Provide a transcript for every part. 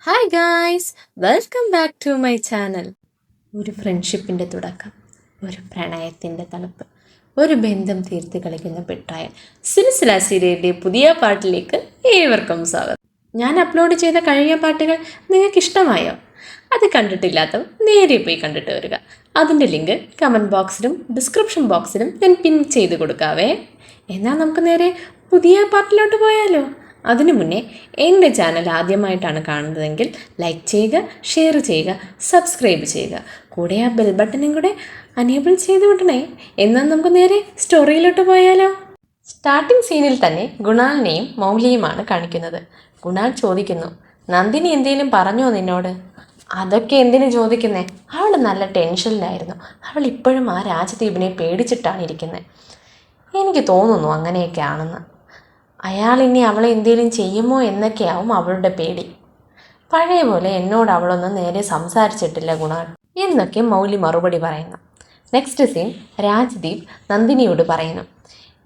Hi guys, welcome back to my channel. ഒരു ഫ്രണ്ട്ഷിപ്പിൻ്റെ തുടക്കം, ഒരു പ്രണയത്തിൻ്റെ തണുപ്പ്, ഒരു ബന്ധം തീർത്ത് കളിക്കുന്ന ബെട്രായൽ സിൽസില സീരിയലിൻ്റെ പുതിയ പാട്ടിലേക്ക് ഏവർക്കും സ്വാഗതം. ഞാൻ അപ്ലോഡ് ചെയ്ത കഴിഞ്ഞ പാട്ടുകൾ നിങ്ങൾക്ക് ഇഷ്ടമായോ? അത് കണ്ടിട്ടില്ലാത്തവർ നേരെ പോയി കണ്ടിട്ട് വരിക. അതിൻ്റെ ലിങ്ക് കമൻറ്റ് ബോക്സിലും ഡിസ്ക്രിപ്ഷൻ ബോക്സിലും ഞാൻ പിൻ ചെയ്ത് കൊടുക്കാവേ. എന്നാൽ നമുക്ക് നേരെ പുതിയ പാട്ടിലോട്ട് പോയാലോ? അതിനു മുന്നേ എൻ്റെ ചാനൽ ആദ്യമായിട്ടാണ് കാണുന്നതെങ്കിൽ ലൈക്ക് ചെയ്യുക, ഷെയർ ചെയ്യുക, സബ്സ്ക്രൈബ് ചെയ്യുക. കൂടെ ആ ബെൽ ബട്ടനും കൂടെ അനേബിൾ ചെയ്ത് വിടണേ. എന്നാൽ നമുക്ക് നേരെ സ്റ്റോറിയിലോട്ട് പോയാലോ? സ്റ്റാർട്ടിംഗ് സീനിൽ തന്നെ ഗുണാലിനെയും മൗലിയുമാണ് കാണിക്കുന്നത്. ഗുണാൽ ചോദിക്കുന്നു, നന്ദിനി എന്തെങ്കിലും പറഞ്ഞോ നിന്നോട്? അതൊക്കെ എന്തിനു ചോദിക്കുന്നേ? അവൾ നല്ല ടെൻഷനിലായിരുന്നു. അവൾ ഇപ്പോഴും ആ രാജദീപിനെ പേടിച്ചിട്ടാണ് ഇരിക്കുന്നത്. എനിക്ക് തോന്നുന്നു അങ്ങനെയൊക്കെ ആണെന്ന്. അയാൾ ഇനി അവളെ എന്തെങ്കിലും ചെയ്യുമോ എന്നൊക്കെയാവും അവളുടെ പേടി. പഴയ പോലെ എന്നോട് അവളൊന്നും നേരെ സംസാരിച്ചിട്ടില്ല ഗുണാൽ എന്നൊക്കെ മൗലി മറുപടി പറയുന്നു. നെക്സ്റ്റ് സീൻ, രാജ്ദീപ് നന്ദിനിയോട് പറയുന്നു,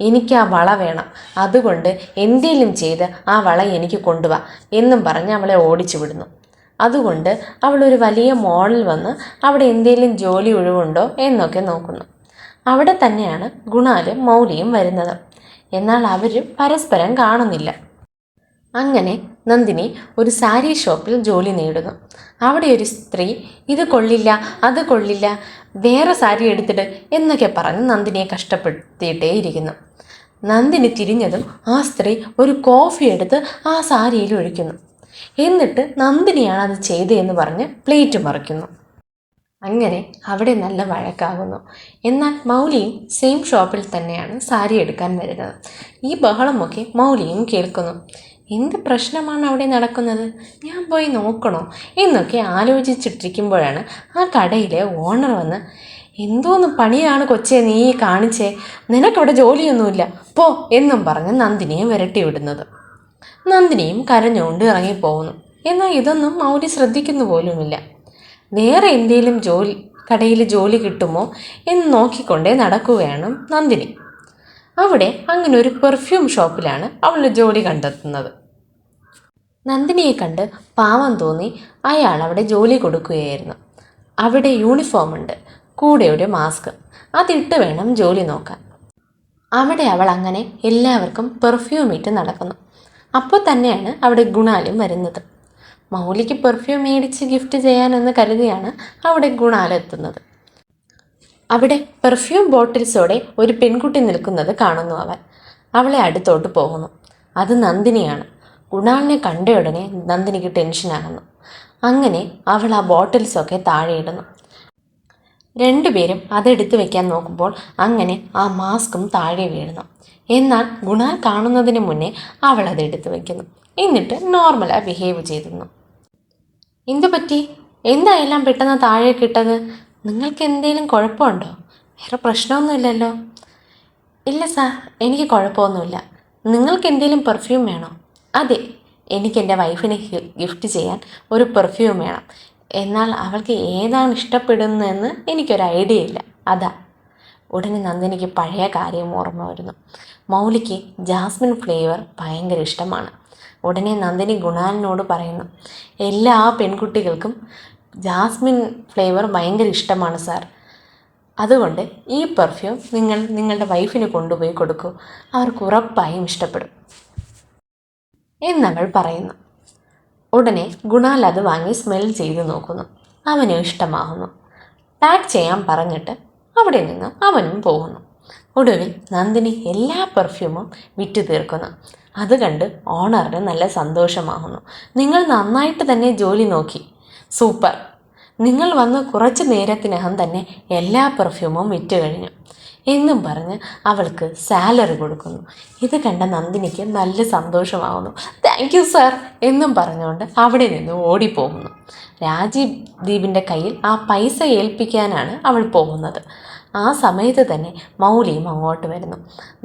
എനിക്ക് ആ വള വേണം, അതുകൊണ്ട് എന്തേലും ചെയ്ത് ആ വള എനിക്ക് കൊണ്ടുവാ എന്നും പറഞ്ഞ് അവളെ ഓടിച്ചു വിടുന്നു. അതുകൊണ്ട് അവളൊരു വലിയ മോളിൽ വന്ന് അവിടെ എന്തേലും ജോലി ഒഴിവുണ്ടോ എന്നൊക്കെ നോക്കുന്നു. അവിടെ തന്നെയാണ് ഗുണാലും മൗലിയും വരുന്നത്. എന്നാൽ അവർ പരസ്പരം കാണുന്നില്ല. അങ്ങനെ നന്ദിനി ഒരു സാരി ഷോപ്പിൽ ജോലി നേടുന്നു. അവിടെ ഒരു സ്ത്രീ ഇത് കൊള്ളില്ല, അത് കൊള്ളില്ല, വേറെ സാരി എടുത്തിട്ട് എന്നൊക്കെ പറഞ്ഞ് നന്ദിനിയെ കഷ്ടപ്പെടുത്തിയിട്ടേ ഇരിക്കുന്നു. നന്ദിനി തിരിഞ്ഞതും ആ സ്ത്രീ ഒരു കോഫി എടുത്ത് ആ സാരിയിൽ ഒഴിക്കുന്നു. എന്നിട്ട് നന്ദിനിയാണ് അത് ചെയ്തതെന്ന് പറഞ്ഞ് പ്ലേറ്റ് മറിക്കുന്നു. അങ്ങനെ അവിടെ നല്ല വഴക്കാകുന്നു. എന്നാൽ മൗലിയും സെയിം ഷോപ്പിൽ തന്നെയാണ് സാരി എടുക്കാൻ വരുന്നത്. ഈ ബഹളമൊക്കെ മൗലിയും കേൾക്കുന്നു. എന്ത് പ്രശ്നമാണ് അവിടെ നടക്കുന്നത്? ഞാൻ പോയി നോക്കണോ എന്നൊക്കെ ആലോചിച്ചിട്ടിരിക്കുമ്പോഴാണ് ആ കടയിലെ ഓണർ വന്ന്, എന്തോന്ന് പണിയാണ് കൊച്ചേ നീ കാണിച്ചേ, നിനക്കവിടെ ജോലിയൊന്നുമില്ല പോ എന്നും പറഞ്ഞ് നന്ദിനിയെ വിരട്ടി വിടുന്നത്. നന്ദിനിയും കരഞ്ഞുകൊണ്ട് ഇറങ്ങിപ്പോകുന്നു. എന്നാൽ ഇതൊന്നും മൗലി ശ്രദ്ധിക്കുന്നു പോലുമില്ല. വേറെ എന്തെങ്കിലും കടയിൽ ജോലി കിട്ടുമോ എന്ന് നോക്കിക്കൊണ്ടേ നടക്കുകയാണ് നന്ദിനി. അവിടെ അങ്ങനെ ഒരു പെർഫ്യൂം ഷോപ്പിലാണ് അവൾ ജോലി കണ്ടെത്തുന്നത്. നന്ദിനിയെ കണ്ട് പാവം തോന്നി അയാൾ അവിടെ ജോലി കൊടുക്കുകയായിരുന്നു. അവിടെ യൂണിഫോം ഉണ്ട്, കൂടെ ഒരു മാസ്ക്, അതിട്ട് വേണം ജോലി നോക്കാൻ. അവിടെ അവൾ അങ്ങനെ എല്ലാവർക്കും പെർഫ്യൂം ഇട്ട് നടക്കുന്നു. അപ്പോൾ തന്നെയാണ് അവിടെ ഗുണാലും വരുന്നത്. മൗലിക്ക് പെർഫ്യൂം മേടിച്ച് ഗിഫ്റ്റ് ചെയ്യാനെന്ന് കരുതിയാണ് അവിടെ ഗുണാലെത്തുന്നത്. അവിടെ പെർഫ്യൂം ബോട്ടിൽസോടെ ഒരു പെൺകുട്ടി നിൽക്കുന്നത് കാണുന്നു അവൻ. അവളെ അടുത്തോട്ട് പോകുന്നു. അത് നന്ദിനിയാണ്. ഗുണാലിനെ കണ്ട ഉടനെ നന്ദിനിക്ക് ടെൻഷനാകുന്നു. അങ്ങനെ അവൾ ആ ബോട്ടിൽസൊക്കെ താഴെയിടുന്നു. രണ്ടുപേരും അതെടുത്ത് വെക്കാൻ നോക്കുമ്പോൾ അങ്ങനെ ആ മാസ്കും താഴെ വീഴുന്നു. എന്നാൽ ഗുണാൽ കാണുന്നതിന് മുന്നേ അവൾ അതെടുത്ത് വെക്കുന്നു. എന്നിട്ട് നോർമലായി ബിഹേവ് ചെയ്തിരുന്നു. എന്തു പറ്റി? എന്താ എല്ലാം പെട്ടെന്ന് താഴേക്ക് ഇട്ടത്? നിങ്ങൾക്ക് എന്തെങ്കിലും കുഴപ്പമുണ്ടോ? വേറെ പ്രശ്നമൊന്നുമില്ലല്ലോ. ഇല്ല സാർ, എനിക്ക് കുഴപ്പമൊന്നുമില്ല. നിങ്ങൾക്ക് എന്തെങ്കിലും പെർഫ്യൂം വേണോ? അതെ, എനിക്ക് എൻ്റെ വൈഫിന് ഗിഫ്റ്റ് ചെയ്യാൻ ഒരു പെർഫ്യൂം വേണം. എന്നാൽ അവൾക്ക് ഏതാണ് ഇഷ്ടപ്പെടുന്നതെന്ന് എനിക്കൊരു ഐഡിയ ഇല്ല, അതാ. ഉടനെ നന്ദിനിക്ക് പഴയ കാര്യം ഓർമ്മ വരുന്നു. മൗലിക്ക് ജാസ്മിൻ ഫ്ലേവർ ഭയങ്കര ഇഷ്ടമാണ്. ഉടനെ നന്ദിനി ഗുണാലിനോട് പറയുന്നു, എല്ലാ പെൺകുട്ടികൾക്കും ജാസ്മിൻ ഫ്ലേവർ ഭയങ്കര ഇഷ്ടമാണ് സാർ. അതുകൊണ്ട് ഈ പെർഫ്യൂം നിങ്ങളുടെ വൈഫിന് കൊണ്ടുപോയി കൊടുക്കൂ, അവർക്ക് ഉറപ്പായും ഇഷ്ടപ്പെടും എന്നവൾ പറയുന്നു. ഉടനെ ഗുണാൽ അത് വാങ്ങി സ്മെൽ ചെയ്ത് നോക്കുന്നു. അവനും ഇഷ്ടമാകുന്നു. പാക്ക് ചെയ്യാൻ പറഞ്ഞിട്ട് അവിടെ നിന്ന് അവനും പോകുന്നു. ഒടുവിൽ നന്ദിനി എല്ലാ പെർഫ്യൂമും വിറ്റ് തീർക്കുന്നു. അത് കണ്ട് ഓണറിന് നല്ല സന്തോഷമാകുന്നു. നിങ്ങൾ നന്നായിട്ട് തന്നെ ജോലി നോക്കി, സൂപ്പർ. നിങ്ങൾ വന്ന് കുറച്ച് നേരത്തിനകം തന്നെ എല്ലാ പെർഫ്യൂമും വിറ്റ് കഴിഞ്ഞു എന്നും പറഞ്ഞ് അവൾക്ക് സാലറി കൊടുക്കുന്നു. ഇത് കണ്ട നന്ദിനിക്ക് നല്ല സന്തോഷമാകുന്നു. താങ്ക് യു സാർ എന്നും പറഞ്ഞുകൊണ്ട് അവിടെ നിന്ന് ഓടിപ്പോകുന്നു. രാജീവ് കയ്യിൽ ആ പൈസ ഏൽപ്പിക്കാനാണ് അവൾ പോകുന്നത്. ആ സമയത്ത് തന്നെ മൗലിയും അങ്ങോട്ട് വരുന്നു.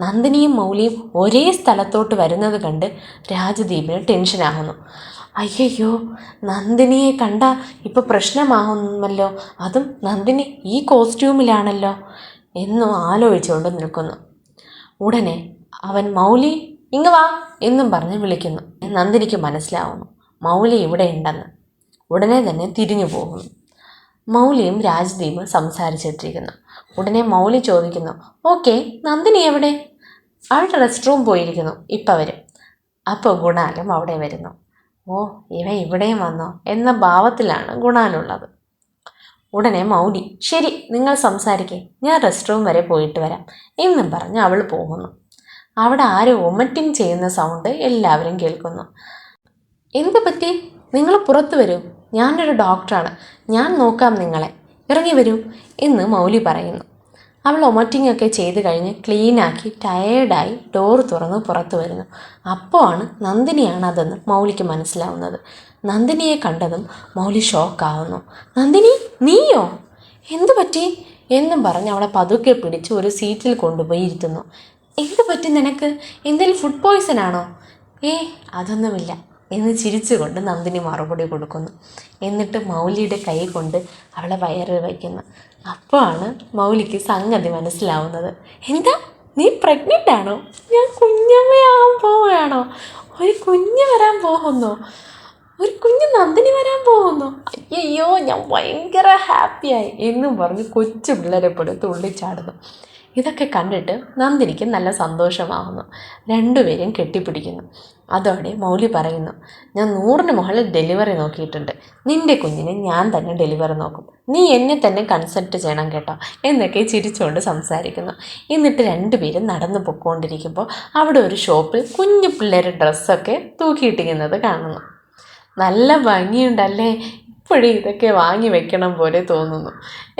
നന്ദിനിയും മൗലിയും ഒരേ സ്ഥലത്തോട്ട് വരുന്നത് കണ്ട് രാജദീപിന് ടെൻഷനാകുന്നു. അയ്യോ, നന്ദിനിയെ കണ്ട ഇപ്പോൾ പ്രശ്നമാകുമല്ലോ, അതും നന്ദിനി ഈ കോസ്റ്റ്യൂമിലാണല്ലോ എന്നും ആലോചിച്ചുകൊണ്ട് നിൽക്കുന്നു. ഉടനെ അവൻ മൗലി ഇങ്ങ് വാ എന്നും പറഞ്ഞ് വിളിക്കുന്നു. നന്ദിനിക്ക് മനസ്സിലാവുന്നു മൗലി ഇവിടെ ഉണ്ടെന്ന്. ഉടനെ തന്നെ തിരിഞ്ഞു പോകുന്നു. മൗലിയും രാജ്ദീപും സംസാരിച്ചിട്ടിരിക്കുന്നു. ഉടനെ മൗലി ചോദിക്കുന്നു, ഓക്കെ, നന്ദിനി എവിടെ? അവളുടെ റെസ്റ്റ് റൂം പോയിരിക്കുന്നു, ഇപ്പം വരും. അപ്പോൾ ഗുണാലും അവിടെ വരുന്നു. ഓ, ഇവ ഇവിടെയും വന്നോ എന്ന ഭാവത്തിലാണ് ഗുണാലുള്ളത്. ഉടനെ മൗലി, ശരി, നിങ്ങൾ സംസാരിക്കേ, ഞാൻ റെസ്റ്റ് റൂം വരെ പോയിട്ട് വരാം എന്നും പറഞ്ഞ് അവൾ പോകുന്നു. അവിടെ ആരോ വൊമിറ്റിംഗ് ചെയ്യുന്ന സൗണ്ട് എല്ലാവരും കേൾക്കുന്നു. എന്ത് പറ്റി? നിങ്ങൾ പുറത്തു വരൂ, ഞാനൊരു ഡോക്ടറാണ്, ഞാൻ നോക്കാം നിങ്ങളെ, ഇറങ്ങി വരൂ എന്ന് മൗലി പറയുന്നു. അവൾ വൊമിറ്റിംഗ് ഒക്കെ ചെയ്ത് കഴിഞ്ഞ് ക്ലീനാക്കി ടയേർഡായി ഡോർ തുറന്ന് പുറത്തു വരുന്നു. അപ്പോൾ ആണ് നന്ദിനിയാണ് അതെന്ന് മൗലിക്ക് മനസ്സിലാവുന്നത്. നന്ദിനിയെ കണ്ടതും മൗലി ഷോക്കാവുന്നു. നന്ദിനി, നീയോ? എന്തു പറ്റി എന്നും പറഞ്ഞ് അവളെ പതുക്കെ പിടിച്ച് ഒരു സീറ്റിൽ കൊണ്ടുപോയി ഇരുത്തുന്നു. എന്തു പറ്റി നിനക്ക്? എന്തെങ്കിലും ഫുഡ് പോയ്സൺ ആണോ? അതൊന്നുമില്ല എന്ന് ചിരിച്ചുകൊണ്ട് നന്ദിനി മറുപടി കൊടുക്കുന്നു. എന്നിട്ട് മൗലിയുടെ കൈ കൊണ്ട് അവളെ വയറിൽ വയ്ക്കുന്നു. അപ്പോഴാണ് മൗലിക്ക് സംഗതി മനസ്സിലാവുന്നത്. എന്താ, നീ പ്രഗ്നൻ്റ് ആണോ? ഞാൻ കുഞ്ഞമ്മയാകാൻ പോവുകയാണോ? ഒരു കുഞ്ഞ് വരാൻ പോകുന്നു, ഒരു കുഞ്ഞ് നന്ദിനി വരാൻ പോകുന്നു. അയ്യോ, ഞാൻ ഭയങ്കര ഹാപ്പിയായി എന്നും പറഞ്ഞ് കൊച്ചു പിള്ളേരെ പോലെ തുള്ളിച്ചാടുന്നു. ഇതൊക്കെ കണ്ടിട്ട് നന്ദിനിക്ക് നല്ല സന്തോഷമാകുന്നു. രണ്ടുപേരും കെട്ടിപ്പിടിക്കുന്നു. അതോടെ മൗലി പറയുന്നു, ഞാൻ 100ന് മുകളിൽ ഡെലിവറി നോക്കിയിട്ടുണ്ട്, നിൻ്റെ കുഞ്ഞിനെ ഞാൻ തന്നെ ഡെലിവറി നോക്കും, നീ എന്നെ തന്നെ കൺസൾട്ട് ചെയ്യണം കേട്ടോ എന്നൊക്കെ ചിരിച്ചുകൊണ്ട് സംസാരിക്കുന്നു. എന്നിട്ട് രണ്ടുപേരും നടന്നു പൊയ്ക്കൊണ്ടിരിക്കുമ്പോൾ അവിടെ ഒരു ഷോപ്പിൽ കുഞ്ഞു പിള്ളേരുടെ ഡ്രസ്സൊക്കെ തൂക്കിയിട്ടിരിക്കുന്നത് കാണുന്നു. നല്ല ഭംഗിയുണ്ടല്ലേ, ഇപ്പോഴും ഇതൊക്കെ വാങ്ങി വെക്കണം പോലെ തോന്നുന്നു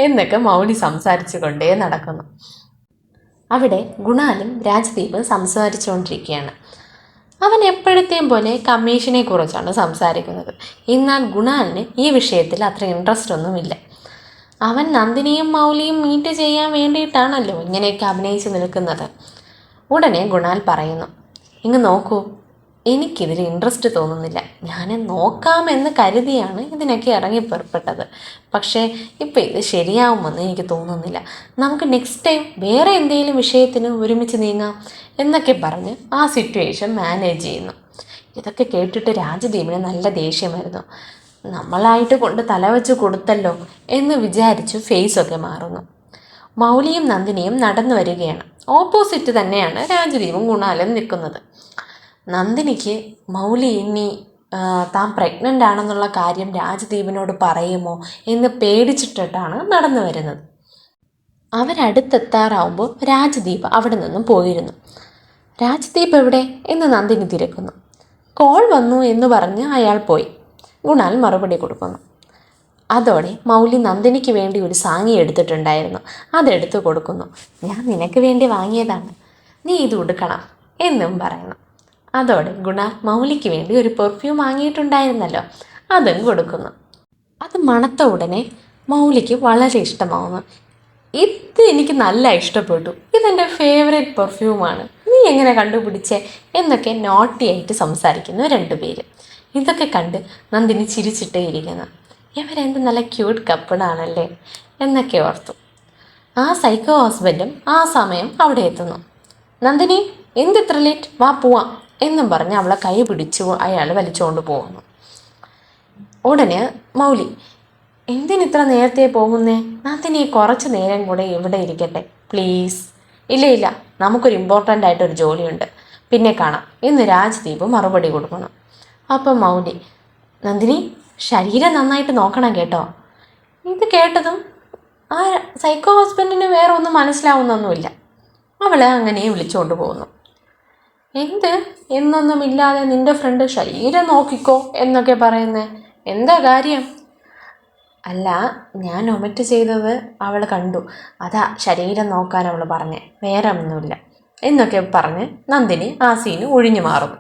എന്നൊക്കെ മൗലി സംസാരിച്ചു കൊണ്ടേ നടക്കുന്നു. അവിടെ ഗുണാലും രാജ്ദീപും സംസാരിച്ചുകൊണ്ടിരിക്കുകയാണ്. അവൻ എപ്പോഴത്തെയും പോലെ കമ്മീഷനെ കുറിച്ചാണ് സംസാരിക്കുന്നത്. എന്നാൽ ഗുണാലിന് ഈ വിഷയത്തിൽ അത്ര ഇൻട്രസ്റ്റ് ഒന്നുമില്ല. അവൻ നന്ദിനിയും മൗലിയും മീറ്റ് ചെയ്യാൻ വേണ്ടിയിട്ടാണല്ലോ ഇങ്ങനെയൊക്കെ അഭിനയിച്ച് നിൽക്കുന്നത്. ഉടനെ ഗുണാൽ പറയുന്നു, ഇങ്ങ് നോക്കൂ, എനിക്കിതിൽ ഇൻട്രസ്റ്റ് തോന്നുന്നില്ല. ഞാൻ നോക്കാമെന്ന് കരുതിയാണ് ഇതിനൊക്കെ ഇറങ്ങി പുറപ്പെട്ടത്. പക്ഷേ ഇപ്പം ഇത് ശരിയാവുമെന്ന് എനിക്ക് തോന്നുന്നില്ല. നമുക്ക് നെക്സ്റ്റ് ടൈം വേറെ എന്തെങ്കിലും വിഷയത്തിന് ഒരുമിച്ച് നീങ്ങാം എന്നൊക്കെ പറഞ്ഞ് ആ സിറ്റുവേഷൻ മാനേജ് ചെയ്യുന്നു. ഇതൊക്കെ കേട്ടിട്ട് രാജ്ദീപിന് നല്ല ദേഷ്യമായിരുന്നു. നമ്മളായിട്ട് കൊണ്ട് തലവെച്ച് കൊടുത്തല്ലോ എന്ന് വിചാരിച്ചു ഫേസൊക്കെ മാറുന്നു. മൗലിയും നന്ദിനിയും നടന്നു വരികയാണ്. ഓപ്പോസിറ്റ് തന്നെയാണ് രാജ്ദീപും ഗുണാലും നിൽക്കുന്നത്. നന്ദിനിക്ക് മൗലി ഇനി താൻ പ്രഗ്നൻ്റ് ആണെന്നുള്ള കാര്യം രാജ്ദീപിനോട് പറയുമോ എന്ന് പേടിച്ചിട്ടിട്ടാണ് നടന്നു വരുന്നത്. അവരടുത്തെത്താറാവുമ്പോൾ രാജ്ദീപ് അവിടെ നിന്നും പോയിരുന്നു. രാജ്ദീപ് എവിടെ എന്ന് നന്ദിനി തിരക്കുന്നു. കോൾ വന്നു എന്ന് പറഞ്ഞ് അയാൾ പോയി. ഗുണാൽ മറുപടി കൊടുക്കുന്നു. അതോടെ മൗലി നന്ദിനിക്ക് വേണ്ടി ഒരു സാങ്ങി എടുത്തിട്ടുണ്ടായിരുന്നു, അതെടുത്ത് കൊടുക്കുന്നു. ഞാൻ നിനക്ക് വേണ്ടി വാങ്ങിയതാണ്, നീ ഇത് ഉടുക്കണം എന്നും പറയുന്നു. അതോടെ ഗുണാൽ മൗലിക്ക് വേണ്ടി ഒരു പെർഫ്യൂം വാങ്ങിയിട്ടുണ്ടായിരുന്നല്ലോ, അതും കൊടുക്കുന്നു. അത് മണത്ത ഉടനെ മൗലിക്ക് വളരെ ഇഷ്ടമാവുന്നു. ഇത് എനിക്ക് നല്ല ഇഷ്ടപ്പെട്ടു, ഇതെൻ്റെ ഫേവറേറ്റ് പെർഫ്യൂമാണ്, നീ എങ്ങനെ കണ്ടുപിടിച്ചേ എന്നൊക്കെ നോട്ടിയായിട്ട് സംസാരിക്കുന്നു രണ്ടുപേരും. ഇതൊക്കെ കണ്ട് നന്ദിനി ചിരിച്ചിട്ടേ ഇരിക്കുന്നു. ഇവരെന്ത് നല്ല ക്യൂട്ട് കപ്പിളാണല്ലേ എന്നൊക്കെ ഓർത്തു. ആ സൈക്കോ ഹസ്ബൻഡും ആ സമയം അവിടെ എത്തുന്നു. നന്ദിനി, എന്തിത്ര ലേറ്റ്, വാ പോവാം എന്നും പറഞ്ഞ് അവളെ കൈ പിടിച്ചു അയാൾ വലിച്ചുകൊണ്ട് പോകുന്നു. ഉടനെ മൗലി, എന്തിനിത്ര നേരത്തെ പോകുന്നേ? നന്ദിനി കുറച്ച് നേരം കൂടെ ഇവിടെ ഇരിക്കട്ടെ പ്ലീസ്. ഇല്ല, നമുക്കൊരു ഇമ്പോർട്ടൻ്റ് ആയിട്ടൊരു ജോലിയുണ്ട്, പിന്നെ കാണാം എന്ന് രാജ്ദീപ് മറുപടി കൊടുക്കുന്നു. അപ്പം മൗലി, നന്ദിനി, ശരീരം നന്നായിട്ട് നോക്കണം കേട്ടോ. ഇത് കേട്ടതും ആ സൈക്കോ ഹസ്ബൻഡിന് വേറെ ഒന്നും മനസ്സിലാവുന്നൊന്നുമില്ല. അവളെ അങ്ങനെ വിളിച്ചുകൊണ്ട് പോകുന്നു. എന്ത് എന്നൊന്നുമില്ലാതെ നിൻ്റെ ഫ്രണ്ട് ശരീരം നോക്കിക്കോ എന്നൊക്കെ പറയുന്നേ, എന്താ കാര്യം? അല്ല, ഞാൻ ഒമിറ്റ് ചെയ്തത് അവൾ കണ്ടു, അതാ ശരീരം നോക്കാൻ അവൾ പറഞ്ഞേ, വേറെ ഒന്നുമില്ല എന്നൊക്കെ പറഞ്ഞ് നന്ദിനി ആ സീന് ഒഴിഞ്ഞു മാറുന്നു.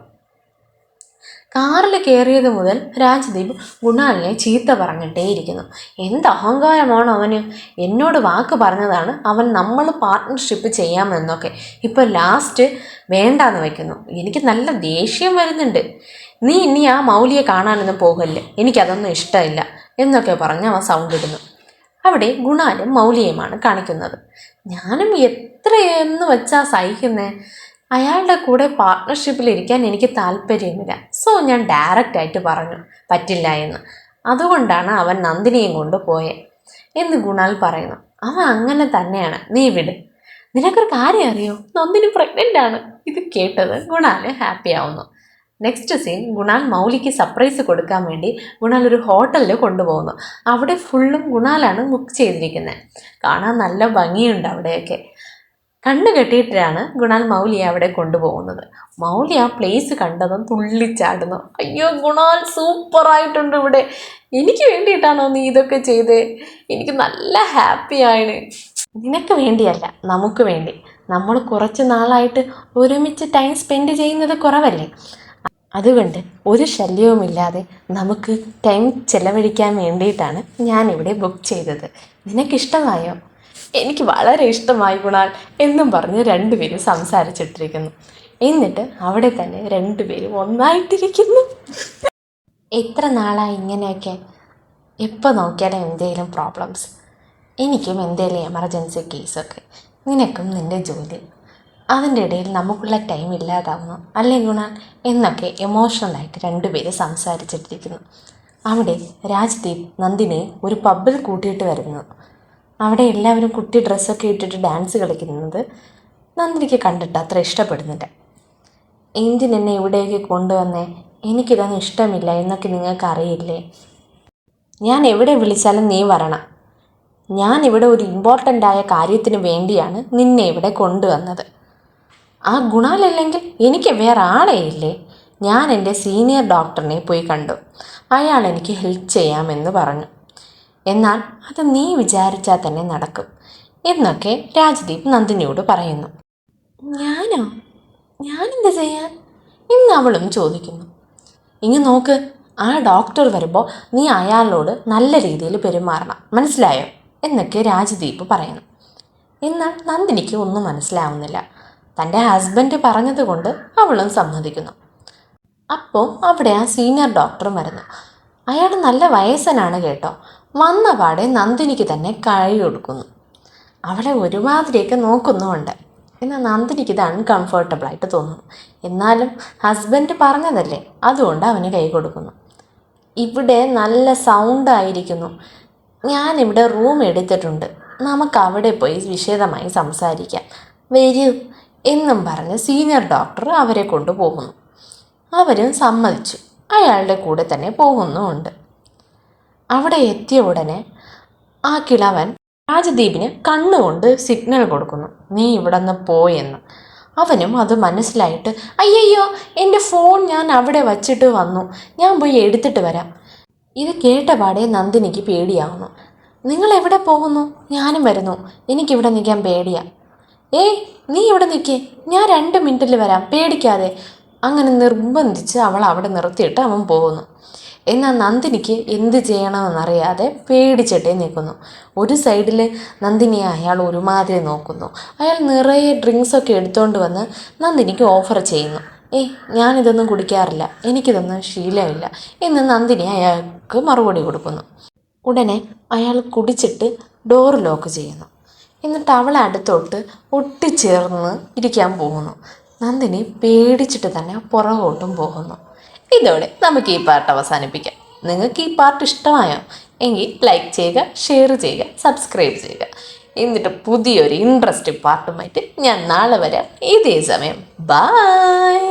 കാറിൽ കയറിയത് മുതൽ രാജ്ദീപ് ഗുണാലിനെ ചീത്ത പറഞ്ഞിട്ടേയിരിക്കുന്നു. എന്ത് അഹങ്കാരമാണ് അവന്! എന്നോട് വാക്ക് പറഞ്ഞതാണ് അവൻ നമ്മൾ പാർട്ട്ണർഷിപ്പ് ചെയ്യാമെന്നൊക്കെ, ഇപ്പോൾ ലാസ്റ്റ് വേണ്ടാന്ന് വയ്ക്കുന്നു. എനിക്ക് നല്ല ദേഷ്യം വരുന്നുണ്ട്. നീ ഇനി ആ മൗലിയെ കാണാനൊന്നും പോകല്ലേ, എനിക്കതൊന്നും ഇഷ്ടമില്ല എന്നൊക്കെ പറഞ്ഞ് അവൻ സൗണ്ട് ഇടുന്നു. അവിടെ ഗുണാലും മൗലിയുമാണ് കാണിക്കുന്നത്. ഞാനും എത്രയെന്ന് വെച്ചാൽ സഹിക്കുന്നേ, അയാളുടെ കൂടെ പാർട്ട്ണർഷിപ്പിലിരിക്കാൻ എനിക്ക് താല്പര്യമില്ല. സോ ഞാൻ ഡയറക്റ്റായിട്ട് പറഞ്ഞു പറ്റില്ല എന്ന്. അതുകൊണ്ടാണ് അവൻ നന്ദിനിയും കൊണ്ട് പോയെ എന്ന് ഗുണാൽ പറയുന്നു. അവൻ അങ്ങനെ തന്നെയാണ്, നീ വിട്. നിനക്കൊരു കാര്യം അറിയോ, നന്ദിനി പ്രഗ്നൻ്റ് ആണ്. ഇത് കേട്ടത് ഗുണാൽ ഹാപ്പി ആവുന്നു. നെക്സ്റ്റ് സീൻ, ഗുണാൽ മൗലിക്ക് സർപ്രൈസ് കൊടുക്കാൻ വേണ്ടി ഗുണാൽ ഒരു ഹോട്ടലിൽ കൊണ്ടുപോകുന്നു. അവിടെ ഫുള്ളും ഗുണാലാണ് ബുക്ക് ചെയ്തിരിക്കുന്നത്. കാണാൻ നല്ല ഭംഗിയുണ്ട് അവിടെയൊക്കെ. കണ്ണു കെട്ടിയിട്ടാണ് ഗുണാൽ മൗലിയെ അവിടെ കൊണ്ടുപോകുന്നത്. മൗലി ആ പ്ലേസ് കണ്ടതും തുള്ളിച്ചാടുന്നു. അയ്യോ ഗുണാൽ സൂപ്പറായിട്ടുണ്ട് ഇവിടെ, എനിക്ക് വേണ്ടിയിട്ടാണോ നീ ഇതൊക്കെ ചെയ്തേ? എനിക്ക് നല്ല ഹാപ്പിയാണ്. നിനക്ക് വേണ്ടിയല്ല, നമുക്ക് വേണ്ടി. നമ്മൾ കുറച്ച് നാളായിട്ട് ഒരുമിച്ച് ടൈം സ്പെൻഡ് ചെയ്യുന്നത് കുറവല്ലേ? അതുകൊണ്ട് ഒരു ശല്യവുമില്ലാതെ നമുക്ക് ടൈം ചെലവഴിക്കാൻ വേണ്ടിയിട്ടാണ് ഞാനിവിടെ ബുക്ക് ചെയ്തത്. നിനക്കിഷ്ടമായോ? എനിക്ക് വളരെ ഇഷ്ടമായി ഗുണാൽ എന്നും പറഞ്ഞ് രണ്ടുപേരും സംസാരിച്ചിട്ടിരിക്കുന്നു. എന്നിട്ട് അവിടെ തന്നെ രണ്ടുപേരും ഒന്നായിട്ടിരിക്കുന്നു. എത്ര നാളായി ഇങ്ങനെയൊക്കെ? എപ്പോൾ നോക്കിയാലും എന്തെങ്കിലും പ്രോബ്ലംസ്. എനിക്കും എന്തെങ്കിലും എമർജൻസി കേസൊക്കെ, നിനക്കും നിൻ്റെ ജോലി, അതിൻ്റെ ഇടയിൽ നമുക്കുള്ള ടൈം ഇല്ലാതാവുന്നു അല്ലേ ഗുണാൽ എന്നൊക്കെ എമോഷണലായിട്ട് രണ്ടുപേരും സംസാരിച്ചിട്ടിരിക്കുന്നു. അവിടെ രാജ്ദീപ് നന്ദിനിയെ ഒരു പബ്ബിൽ കൂട്ടിയിട്ട് വരുന്നു. അവിടെ എല്ലാവരും കുട്ടി ഡ്രസ്സൊക്കെ ഇട്ടിട്ട് ഡാൻസ് കളിക്കുന്നത് നന്ദിനിക്ക് കണ്ടിട്ട് അത്ര ഇഷ്ടപ്പെടുന്നില്ല. എന്തിനെന്നെ ഇവിടേക്ക് കൊണ്ടുവന്നേ, എനിക്കിതൊന്നും ഇഷ്ടമില്ല എന്നൊക്കെ നിങ്ങൾക്ക് അറിയില്ലേ? ഞാൻ എവിടെ വിളിച്ചാലും നീ വരണം. ഞാനിവിടെ ഒരു ഇമ്പോർട്ടൻ്റായ കാര്യത്തിന് വേണ്ടിയാണ് നിന്നെ ഇവിടെ കൊണ്ടുവന്നത്. ആ ഗുണാലല്ലെങ്കിൽ എനിക്ക് വേറെ ആളേ ഇല്ലേ? ഞാൻ എൻ്റെ സീനിയർ ഡോക്ടറിനെ പോയി കണ്ടു. അയാൾ എനിക്ക് ഹെൽപ്പ് ചെയ്യാമെന്ന് പറഞ്ഞു. എന്നാൽ അത് നീ വിചാരിച്ചാൽ തന്നെ നടക്കും എന്നൊക്കെ രാജ്ദീപ് നന്ദിനിയോട് പറയുന്നു. ഞാനോ? ഞാനെന്ത് ചെയ്യാൻ എന്ന് അവളും ചോദിക്കുന്നു. ഇങ്ങ് നോക്ക്, ആ ഡോക്ടർ വരുമ്പോൾ നീ അയാളോട് നല്ല രീതിയിൽ പെരുമാറണം, മനസ്സിലായോ എന്നൊക്കെ രാജ്ദീപ് പറയുന്നു. എന്നാൽ നന്ദിനിക്ക് ഒന്നും മനസ്സിലാവുന്നില്ല. തൻ്റെ ഹസ്ബൻഡ് പറഞ്ഞതുകൊണ്ട് അവളും സമ്മതിക്കുന്നു. അപ്പോൾ അവിടെ ആ സീനിയർ ഡോക്ടറും വരുന്നു. അയാൾ നല്ല വയസ്സനാണ് കേട്ടോ. വന്ന പാടെ നന്ദിനിക്ക് തന്നെ കൈ കൊടുക്കുന്നു. അവളെ ഒരുമാതിരിയൊക്കെ നോക്കുന്നുമുണ്ട്. എന്നാൽ നന്ദിനിക്ക് ഇത് അൺകംഫർട്ടബിളായിട്ട് തോന്നുന്നു. എന്നാലും ഹസ്ബൻഡ് പറഞ്ഞതല്ലേ, അതുകൊണ്ട് അവന് കൈ കൊടുക്കുന്നു. ഇവിടെ നല്ല സൗണ്ടായിരിക്കുന്നു. ഞാനിവിടെ റൂം എടുത്തിട്ടുണ്ട്, നമുക്ക് അവിടെ പോയി വിശദമായി സംസാരിക്കാം, വരൂ എന്നും പറഞ്ഞ് സീനിയർ ഡോക്ടർ അവരെ കൊണ്ടുപോകുന്നു. അവരും സമ്മതിച്ചു, അയാളുടെ കൂടെ തന്നെ പോകുന്നുമുണ്ട്. അവിടെ എത്തിയ ഉടനെ ആ കിളവൻ രാജ്ദീപിന് കണ്ണുകൊണ്ട് സിഗ്നൽ കൊടുക്കുന്നു, നീ ഇവിടെ നിന്ന് പോയെന്ന്. അവനും അത് മനസ്സിലായിട്ട്, അയ്യയ്യോ എൻ്റെ ഫോൺ ഞാൻ അവിടെ വച്ചിട്ട് വന്നു, ഞാൻ പോയി എടുത്തിട്ട് വരാം. ഇത് കേട്ടപാടെ നന്ദിനിക്ക് പേടിയാവുന്നു. നിങ്ങൾ എവിടെ പോകുന്നു? ഞാനും വരുന്നു, എനിക്കിവിടെ നിൽക്കാൻ പേടിയാ. ഏയ് നീ ഇവിടെ നിൽക്കേ, ഞാൻ 2 മിനിറ്റിൽ വരാം, പേടിക്കാതെ. അങ്ങനെ നിർബന്ധിച്ച് അവൾ അവിടെ നിർത്തിയിട്ട് അവൻ പോകുന്നു. എന്നാൽ നന്ദിനിക്ക് എന്ത് ചെയ്യണമെന്നറിയാതെ പേടിച്ചിട്ടേ നിൽക്കുന്നു. ഒരു സൈഡിൽ നന്ദിനിയെ അയാൾ ഒരുമാതിരി നോക്കുന്നു. അയാൾ നിറയെ ഡ്രിങ്ക്സൊക്കെ എടുത്തുകൊണ്ട് വന്ന് നന്ദിനിക്ക് ഓഫർ ചെയ്യുന്നു. ഞാനിതൊന്നും കുടിക്കാറില്ല, എനിക്കിതൊന്നും ശീലമില്ല എന്ന് നന്ദിനി അയാൾക്ക് മറുപടി കൊടുക്കുന്നു. ഉടനെ അയാൾ കുടിച്ചിട്ട് ഡോർ ലോക്ക് ചെയ്യുന്നു. എന്നിട്ട് അവളെ അടുത്തോട്ട് ഒട്ടിച്ചേർന്ന് ഇരിക്കാൻ പോകുന്നു. നന്ദിനി പേടിച്ചിട്ട് തന്നെ പുറകോട്ടും പോകുന്നു. ഇതോടെ നമുക്ക് ഈ പാർട്ട് അവസാനിപ്പിക്കാം. നിങ്ങൾക്ക് ഈ പാർട്ട് ഇഷ്ടമായോ എങ്കിൽ ലൈക്ക് ചെയ്യുക, ഷെയർ ചെയ്യുക, സബ്സ്ക്രൈബ് ചെയ്യുക. എന്നിട്ട് പുതിയൊരു ഇൻട്രസ്റ്റിംഗ് പാർട്ടുമായിട്ട് ഞാൻ നാളെ വരാം, ഇതേ സമയം. ബൈ.